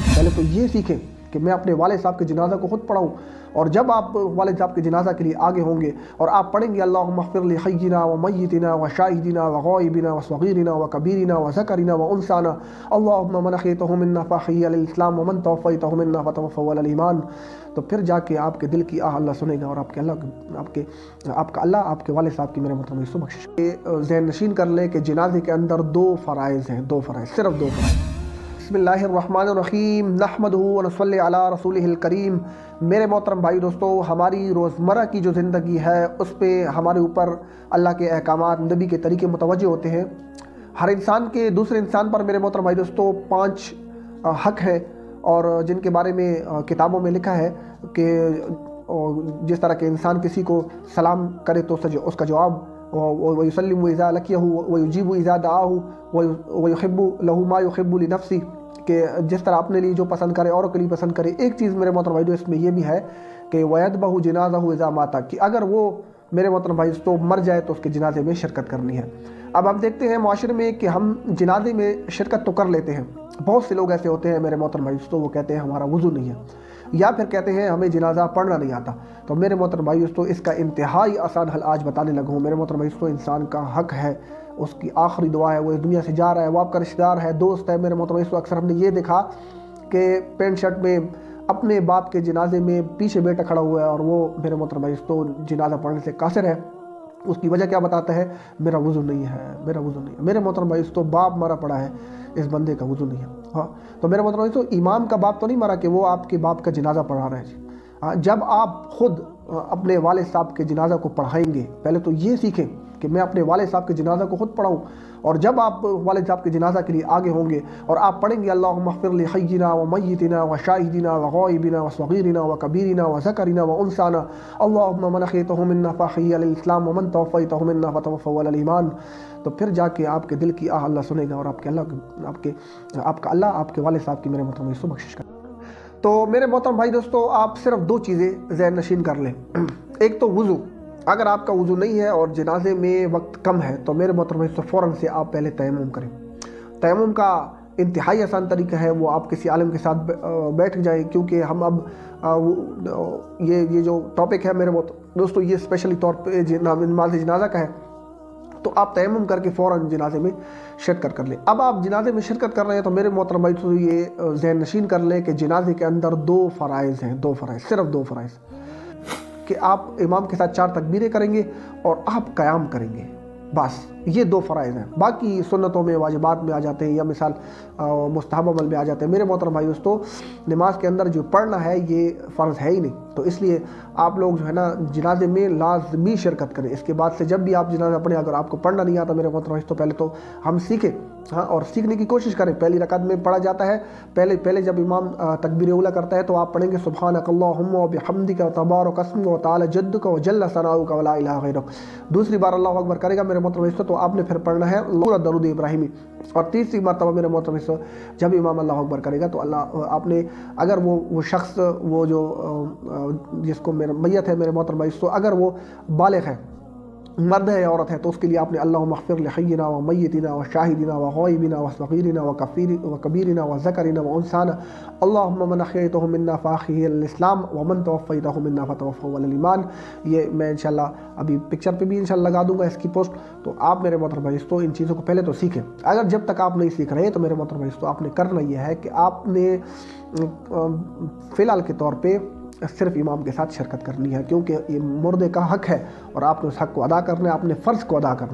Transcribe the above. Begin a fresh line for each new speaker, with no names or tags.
पहले तो ये सीखें कि मैं अपने वालिद साहब के जनाजा को खुद पढ़ाऊँ, और जब आप वालिद साहब के जनाजा के लिए आगे होंगे और आप पढ़ेंगे अल्लाहुम्मा अग़फ़िर ली हय्यिना व मय्यितिना व शाहिदिना व गायबिना व सग़ीरिना व कबीरिना व ज़करिना व उन्साना अल्लाहुम्मा मन अहयैतहु मिन्ना फ़अहयिही अलल इस्लाम व मन तवफ़्फ़यतहु मिन्ना फ़तवफ़्फ़हु अलल ईमान। तो फिर जाके आपके दिल की आह अल्लाह सुनेगा और आपका अल्लाह आपके वालिद साहब की मेरे मोहतरम भाइयों बख्शिश। ज़हन नशीन कर ले कि जनाजे के अंदर दो फ़राइज़ हैं, दो फ़राइज़, सिर्फ दो फ़राइज़। बिस्मिल्लाहिर्रहमानिर्रहीम नहमदुहु व नसल्ली अला रसूलिहिल करीम। मेरे मोहतरम भाई दोस्तों, हमारी रोज़मर्रा की जो ज़िंदगी है उस पर हमारे ऊपर अल्लाह के अहकामात, नबी के तरीके मुतवज्जे होते हैं। हर इंसान के दूसरे इंसान पर मेरे मोहतरम भाई दोस्तों 5 हक़ हैं, और जिनके बारे में किताबों में लिखा है कि जिस तरह के इंसान किसी को सलाम करे तो उसका जवाब वयुसल्लिमु इज़ा लक़ियहु वयुजीबु इज़ा दआहु वयुहिब्बु लहु मा युहिब्बु लिनफ़्सिही, कि जिस तरह अपने लिए जो पसंद करे और के लिए पसंद करे। एक चीज़ मेरे मोहतरम भाई इसमें यह भी है कि वयदबहु जनाज़हु इज़ा माता, कि अगर वो मेरे मोहतरम भाई तो मर जाए तो उसके जनाजे में शिरकत करनी है। अब हम देखते हैं माशरे में कि हम जनाजे में शिरकत तो कर लेते हैं, बहुत से लोग ऐसे होते हैं मेरे मोहतरम भाई तो वो कहते हैं हमारा वज़ू नहीं है, या फिर कहते हैं हमें जनाजा पढ़ना नहीं आता। तो मेरे मोहतरम भाई तो इसका इंतहाई आसान हल आज बताने लगा हूँ। मेरे मोहतरम भाई तो इंसान का हक़ है, उसकी आखिरी दुआ है, वो इस दुनिया से जा रहा है, वो आपका रिश्तेदार है, दोस्त है। मेरे मोहतरम भाई अक्सर हमने ये देखा कि पेंट शर्ट में अपने बाप के जनाजे में पीछे बेटा खड़ा हुआ है और वो मेरे मोहतरम भाई तो जनाजा पढ़ने से कासिर है। उसकी वजह क्या बताता है? मेरा वज़ू नहीं है, मेरा वज़ू नहीं है। मेरे मोहतरम भाई तो बाप मरा पड़ा है, इस बंदे का वज़ू नहीं है। हाँ, तो मेरे मोहतरम भाई तो इमाम का बाप तो नहीं मरा कि वो आपके बाप का जनाजा पढ़ा रहा है जी। हाँ, जब आप खुद अपने वालिद साहब के जनाजा को पढ़ाएंगे, पहले तो ये सीखें कि मैं अपने वालिद साहब के जनाजा को खुद पढ़ाऊँ, और जब आप वालिद साहब के जनाजा के लिए आगे होंगे और आप पढ़ेंगे अल्लाहुम्मा अग़फ़िर ली हय्यिना व मय्यितिना व शाहिदिना व गायबिना व सग़ीरिना व कबीरिना व ज़करिना व उन्साना अल्लाहुम्मा मन अहयैतहु मिन्ना फ़अहयिही अलल इस्लाम व मन तवफ़्फ़यतहु मिन्ना फ़तवफ़्फ़हु अलल ईमान। तो फिर जाके आपके दिल की आह अल्लाह सुनेगा और आपका अल्लाह आपके वालिद साहब की मेरे मोहतरम भाइयों बख्शिश करेगा। तो मेरे मोहतरम भाई दोस्तों, आप सिर्फ 2 चीज़ें ज़हन नशीन कर लें। एक तो वज़ू, अगर आपका वज़ू नहीं है और जनाजे में वक्त कम है तो मेरे मोहतरम भाई फ़ौरन से आप पहले तयम्मुम करें। तयम्मुम का इंतहाई आसान तरीका है, वो आप किसी आलिम के साथ बैठ जाएं, क्योंकि हम अब ये जो टॉपिक है मेरे दोस्तों ये स्पेशली तौर पे नमाज़ जनाजा का है। तो आप तयम्मुम करके फ़ौरन जनाजे में शिरकत कर लें। अब आप जनाजे में शिरकत कर रहे हैं तो मेरे मोहतरम भाई तो ये ज़हन नशीन कर लें कि जनाजे के अंदर 2 फ़राइज़ हैं, 2 फ़राइज़, सिर्फ 2 फ़राइज़, कि आप इमाम के साथ 4 तकबीरें करेंगे और आप क़याम करेंगे, बस ये 2 फ़राइज़ हैं। बाकी सुन्नतों में वाजिबात में आ जाते हैं या मिसाल मुस्तहब अमल में आ जाते हैं। मेरे मोहतरम भाई दोस्तों, नमाज के अंदर जो पढ़ना है ये फ़र्ज़ है ही नहीं, तो इसलिए आप लोग जो है ना जनाजे में लाजमी शिरकत करें। इसके बाद से जब भी आप जनाजा पढ़ें, अगर आपको पढ़ना नहीं आता मेरे मोहतरम भाई तो पहले तो हम सीखें, हाँ, और सीखने की कोशिश करें। पहली रकात में पढ़ा जाता है, पहले जब इमाम तकबीर उला करता है तो आप पढ़ेंगे सुब्हानकल्लाहुम्मा व बिहम्दिका व तबारक अस्मुका व तआला जद्दुका व जल्ल सनाउका व ला इलाहा गैरुक। दूसरी बार अल्लाहु अकबर करेगा मेरे मोहतरम भाई तो आपने फिर पढ़ना है पूरा दरूद इब्राहिमी। और तीसरी मरतबा मेरे मोहतरम भाई जब इमाम अल्लाहु अकबर करेगा तो आपने, अगर वो शख्स वो जो जिसको मेरा मैयत है मेरे मोहतरम भाई तो अगर वो बालिग़ है, मर्द है या औरत है, तो उसके लिए आपने अल्लाहुम्मा अग़फ़िर ली हय्यिना व मय्यितिना व शाहिदिना व गायबिना व सग़ीरिना व कबीरिना व ज़करिना व उन्साना अल्लाहुम्मा मन अहयैतहु मिन्ना फ़अहयिही अलल इस्लाम व मन तवफ़्फ़यतहु मिन्ना फ़तवफ़्फ़हु अलल ईमान। ये मैं इंशाल्लाह अभी पिक्चर पे भी इंशाल्लाह लगा दूंगा इसकी पोस्ट। तो आप मेरे मोहतरम भाई तो इन चीज़ों को पहले तो सीखें। अगर जब तक आप नहीं सीख रहे तो मेरे मोहतरम भाई तो आपने करना ये है कि आपने फ़िलहाल के तौर पर सिर्फ इमाम के साथ शिरकत करनी है, क्योंकि ये मुर्दे का हक़ है और आपने उस हक़ को अदा करना है, अपने फ़र्ज़ को अदा करना है।